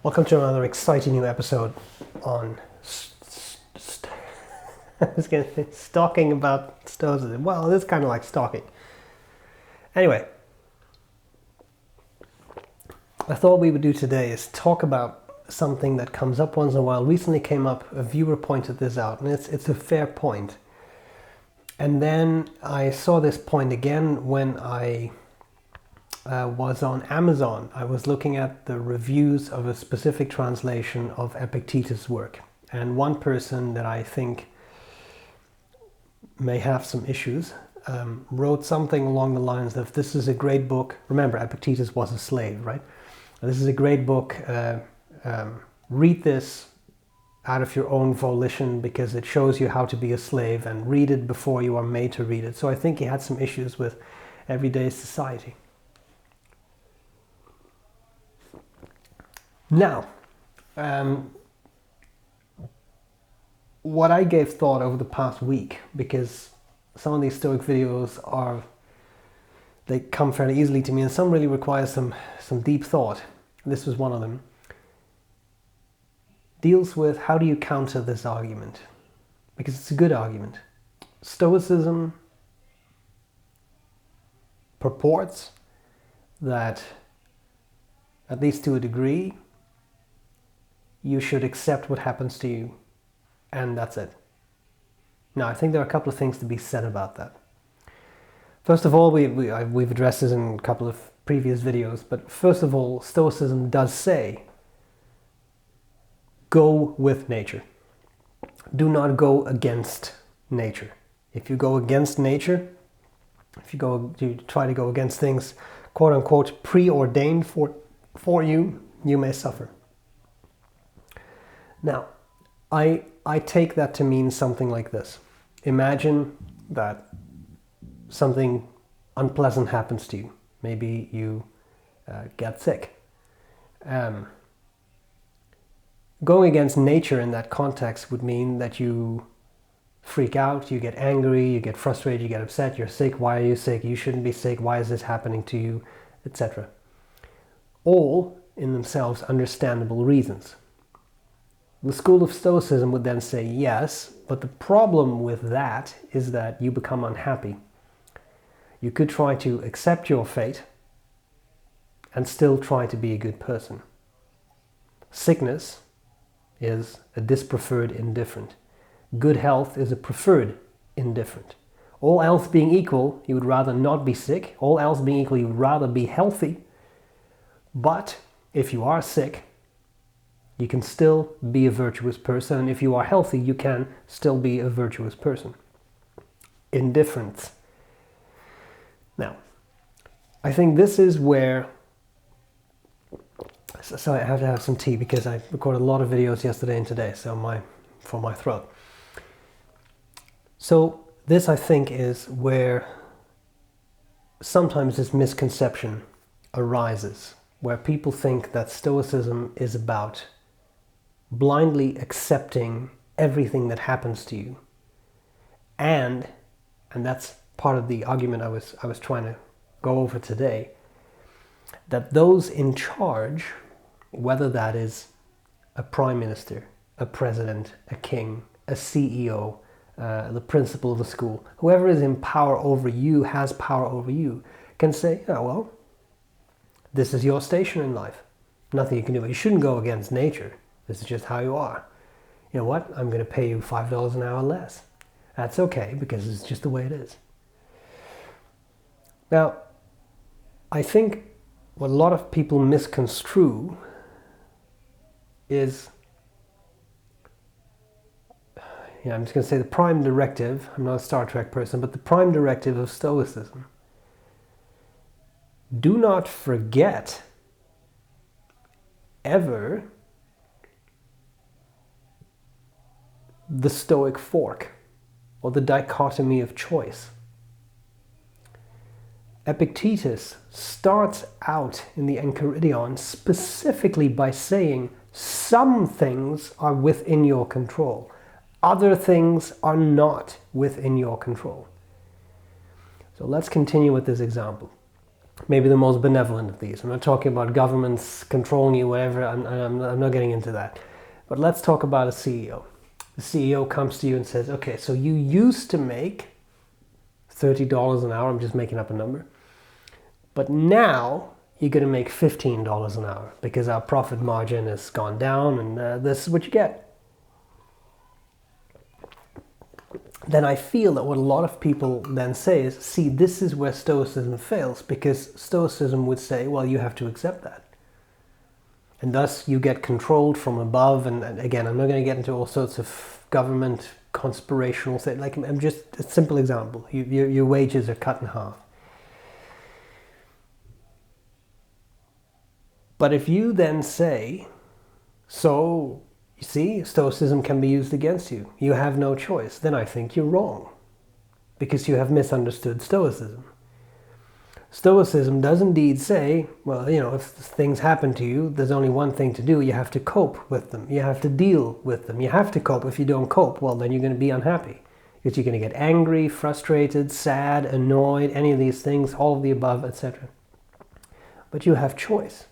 Welcome to another exciting new episode on I was going to say stalking about Stoicism. Well, it is kind of like stalking. Anyway, I thought we would do today is talk about something that comes up once in a while. Recently came up, a viewer pointed this out, and it's a fair point. And then I saw this point again when I was on Amazon. I was looking at the reviews of a specific translation of Epictetus' work. And one person that I think may have some issues wrote something along the lines of, this is a great book. Remember, Epictetus was a slave, right? This is a great book. Read this out of your own volition because it shows you how to be a slave, and read it before you are made to read it. So I think he had some issues with everyday society. Now, what I gave thought over the past week, because some of these Stoic videos they come fairly easily to me, and some really require some deep thought. This was one of them. Deals with how do you counter this argument, because it's a good argument. Stoicism purports that, at least to a degree, you should accept what happens to you, and that's it. Now, I think there are a couple of things to be said about that. First of all, we've addressed this in a couple of previous videos, but first of all, Stoicism does say, go with nature. Do not go against nature. If you go against nature, if you try to go against things, quote unquote, preordained for you, you may suffer. Now, I take that to mean something like this. Imagine that something unpleasant happens to you. Maybe you get sick. Going against nature in that context would mean that you freak out, you get angry, you get frustrated, you get upset, you're sick, why are you sick, you shouldn't be sick, why is this happening to you, etc. All in themselves understandable reasons. The school of Stoicism would then say yes, but the problem with that is that you become unhappy. You could try to accept your fate and still try to be a good person. Sickness is a dispreferred indifferent. Good health is a preferred indifferent. All else being equal, you would rather not be sick. All else being equal, you would rather be healthy. But if you are sick, you can still be a virtuous person, and if you are healthy, you can still be a virtuous person. Indifference. Now, I think this is where... So I have to have some tea because I recorded a lot of videos yesterday and today, for my throat. So this, I think, is where sometimes this misconception arises, where people think that Stoicism is about blindly accepting everything that happens to you, and that's part of the argument I was trying to go over today, that those in charge, whether that is a prime minister, a president, a king, a CEO, the principal of a school, whoever is in power over you, has power over you, can say, oh well, this is your station in life. Nothing you can do. You shouldn't go against nature. This is just how you are. You know what? I'm going to pay you $5 an hour less. That's okay, because it's just the way it is. Now, I think what a lot of people misconstrue is, I'm just going to say the prime directive, I'm not a Star Trek person, but the prime directive of Stoicism. Do not forget ever the Stoic fork, or the dichotomy of choice. Epictetus starts out in the Enchiridion specifically by saying some things are within your control, other things are not within your control. So let's continue with this example. maybe the most benevolent of these. I'm not talking about governments controlling you, whatever. I'm not getting into that. But let's talk about a CEO. The CEO comes to you and says, okay, so you used to make $30 an hour. I'm just making up a number. But now you're going to make $15 an hour because our profit margin has gone down, and this is what you get. Then I feel that what a lot of people then say is, see, this is where Stoicism fails, because Stoicism would say, well, you have to accept that. And thus you get controlled from above. And again, I'm not going to get into all sorts of government conspirational things. Like, I'm just a simple example. Your wages are cut in half. But if you then say, so you see, Stoicism can be used against you, you have no choice, then I think you're wrong, because you have misunderstood Stoicism. Stoicism does indeed say, well, if things happen to you, there's only one thing to do. You have to cope with them. You have to deal with them. You have to cope. If you don't cope, well, then you're going to be unhappy, because you're going to get angry, frustrated, sad, annoyed, any of these things, all of the above, etc. But you have choice.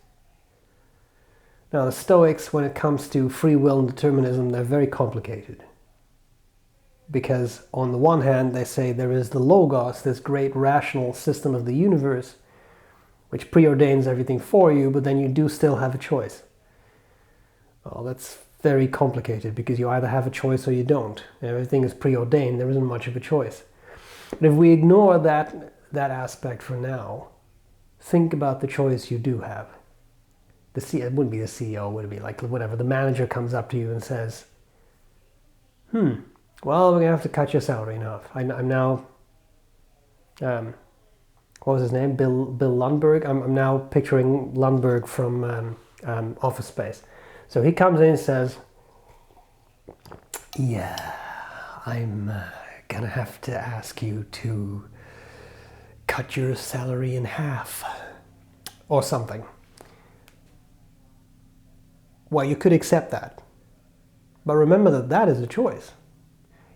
Now, the Stoics, when it comes to free will and determinism, they're very complicated. Because on the one hand, they say there is the Logos, this great rational system of the universe, which preordains everything for you, but then you do still have a choice. Well, that's very complicated, because you either have a choice or you don't. Everything is preordained, there isn't much of a choice. But if we ignore that aspect for now, think about the choice you do have. It wouldn't be the CEO, would it be like whatever, the manager comes up to you and says, well, we're going to have to cut your salary in half. I'm now, what was his name? Bill Lundberg. I'm now picturing Lundberg from Office Space. So he comes in and says, yeah, I'm going to have to ask you to cut your salary in half or something. Well, you could accept that. But remember that that is a choice.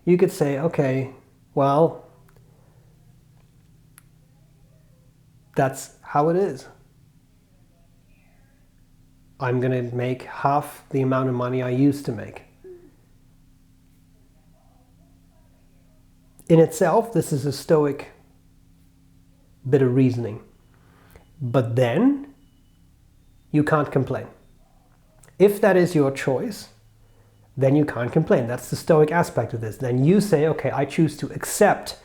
You could say, okay, well, that's how it is. I'm going to make half the amount of money I used to make. In itself, this is a Stoic bit of reasoning. But then, you can't complain. If that is your choice, then you can't complain. That's the Stoic aspect of this. Then you say, okay, I choose to accept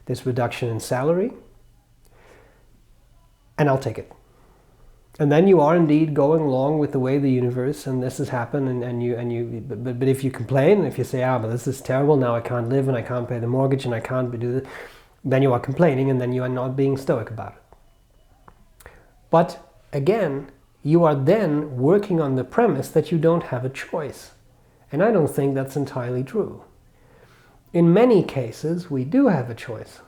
this reduction in salary, and I'll take it. And then you are indeed going along with the way of the universe, and this has happened, but if you complain, if you say, but this is terrible, now I can't live, and I can't pay the mortgage, and I can't do this, then you are complaining, and then you are not being Stoic about it. But again, you are then working on the premise that you don't have a choice. And I don't think that's entirely true. In many cases, we do have a choice.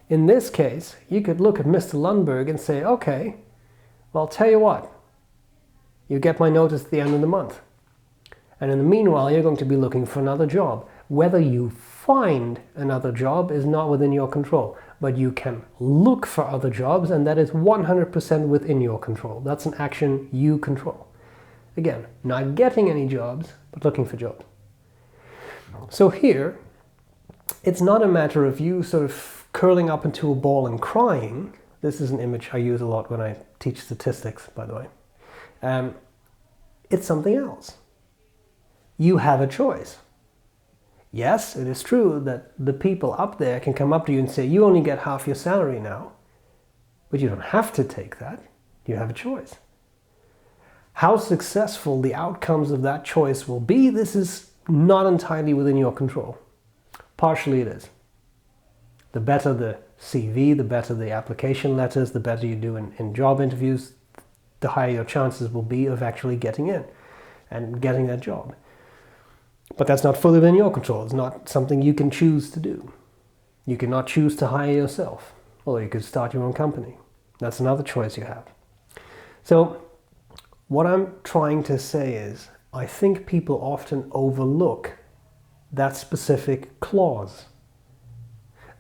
In this case, you could look at Mr. Lundberg and say, okay, well, I'll tell you what, you get my notice at the end of the month. And in the meanwhile, you're going to be looking for another job. Whether you find another job is not within your control, but you can look for other jobs, and that is 100% within your control. That's an action you control. Again, not getting any jobs, but looking for jobs. So here, it's not a matter of you sort of curling up into a ball and crying. This is an image I use a lot when I teach statistics, by the way. It's something else. You have a choice. Yes, it is true that the people up there can come up to you and say, you only get half your salary now. But you don't have to take that. You have a choice. How successful the outcomes of that choice will be, this is not entirely within your control. Partially it is. The better the CV, the better the application letters, the better you do in job interviews, the higher your chances will be of actually getting in and getting that job. But that's not fully within your control. It's not something you can choose to do. You cannot choose to hire yourself. Or you could start your own company. That's another choice you have. So what I'm trying to say is, I think people often overlook that specific clause.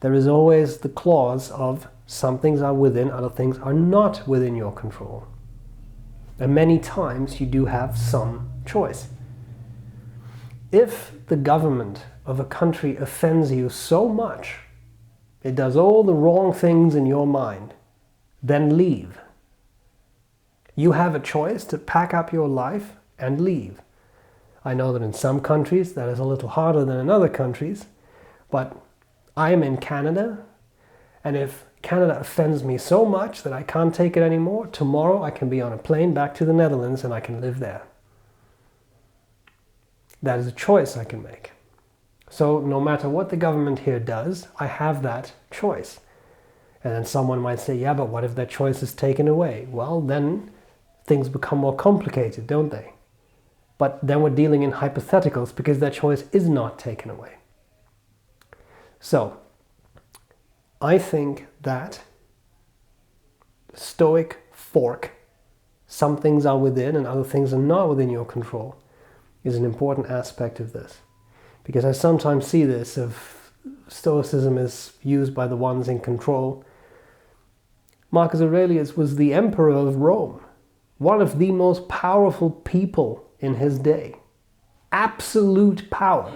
there is always the clause of some things are within, other things are not within your control. And many times you do have some choice. If the government of a country offends you so much, it does all the wrong things in your mind, then leave. You have a choice to pack up your life and leave. I know that in some countries that is a little harder than in other countries, but I am in Canada, and if Canada offends me so much that I can't take it anymore, tomorrow I can be on a plane back to the Netherlands and I can live there. That is a choice I can make. So no matter what the government here does, I have that choice. And then someone might say, yeah, but what if that choice is taken away? Well, then things become more complicated, don't they? But then we're dealing in hypotheticals because that choice is not taken away. So, I think that the Stoic fork, some things are within and other things are not within your control, is an important aspect of this. Because I sometimes see this of Stoicism is used by the ones in control. Marcus Aurelius was the emperor of Rome, one of the most powerful people in his day. Absolute power.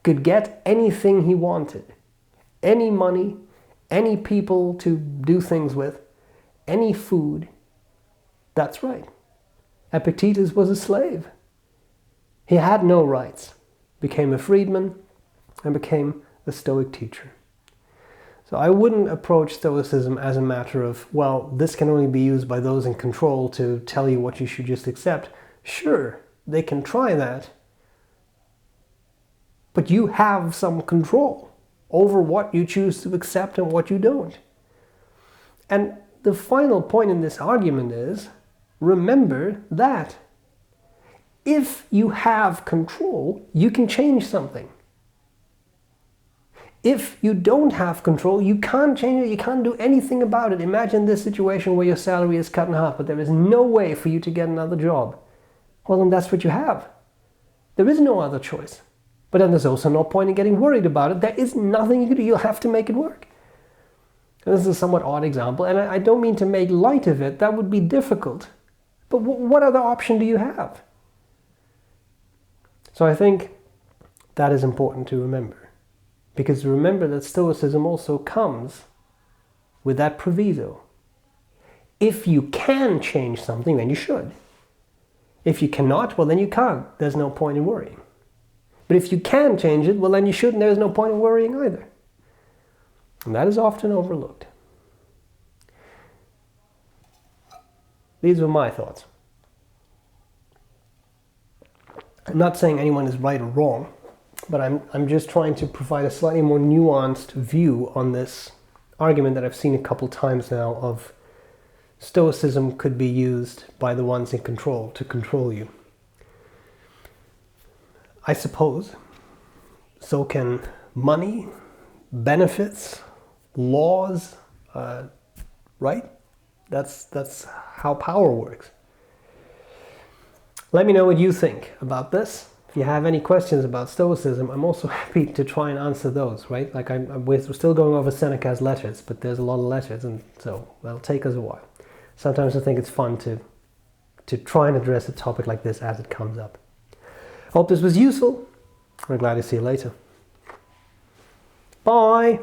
Could get anything he wanted. Any money, any people to do things with, any food. That's right. Epictetus was a slave. He had no rights. Became a freedman and became a Stoic teacher. So I wouldn't approach Stoicism as a matter of, well, this can only be used by those in control to tell you what you should just accept. Sure, they can try that, but you have some control over what you choose to accept and what you don't. And the final point in this argument is, remember that if you have control, you can change something. If you don't have control, you can't change it, you can't do anything about it. Imagine this situation where your salary is cut in half, but there is no way for you to get another job. Well, then that's what you have. There is no other choice. But then there's also no point in getting worried about it. There is nothing you can do. You'll have to make it work. And this is a somewhat odd example, and I don't mean to make light of it. That would be difficult. But what other option do you have? So I think that is important to remember. Because remember that Stoicism also comes with that proviso. If you can change something, then you should. If you cannot, well then you can't. There's no point in worrying. But if you can change it, well then you should, and there's no point in worrying either. And that is often overlooked. These were my thoughts. I'm not saying anyone is right or wrong, but I'm just trying to provide a slightly more nuanced view on this argument that I've seen a couple times now of Stoicism could be used by the ones in control to control you. I suppose so can money, benefits, laws, right? That's how power works. Let me know what you think about this. If you have any questions about Stoicism, I'm also happy to try and answer those, right? Like we're still going over Seneca's letters, but there's a lot of letters, and so that'll take us a while. Sometimes I think it's fun to try and address a topic like this as it comes up. Hope this was useful. I'm glad to see you later. Bye!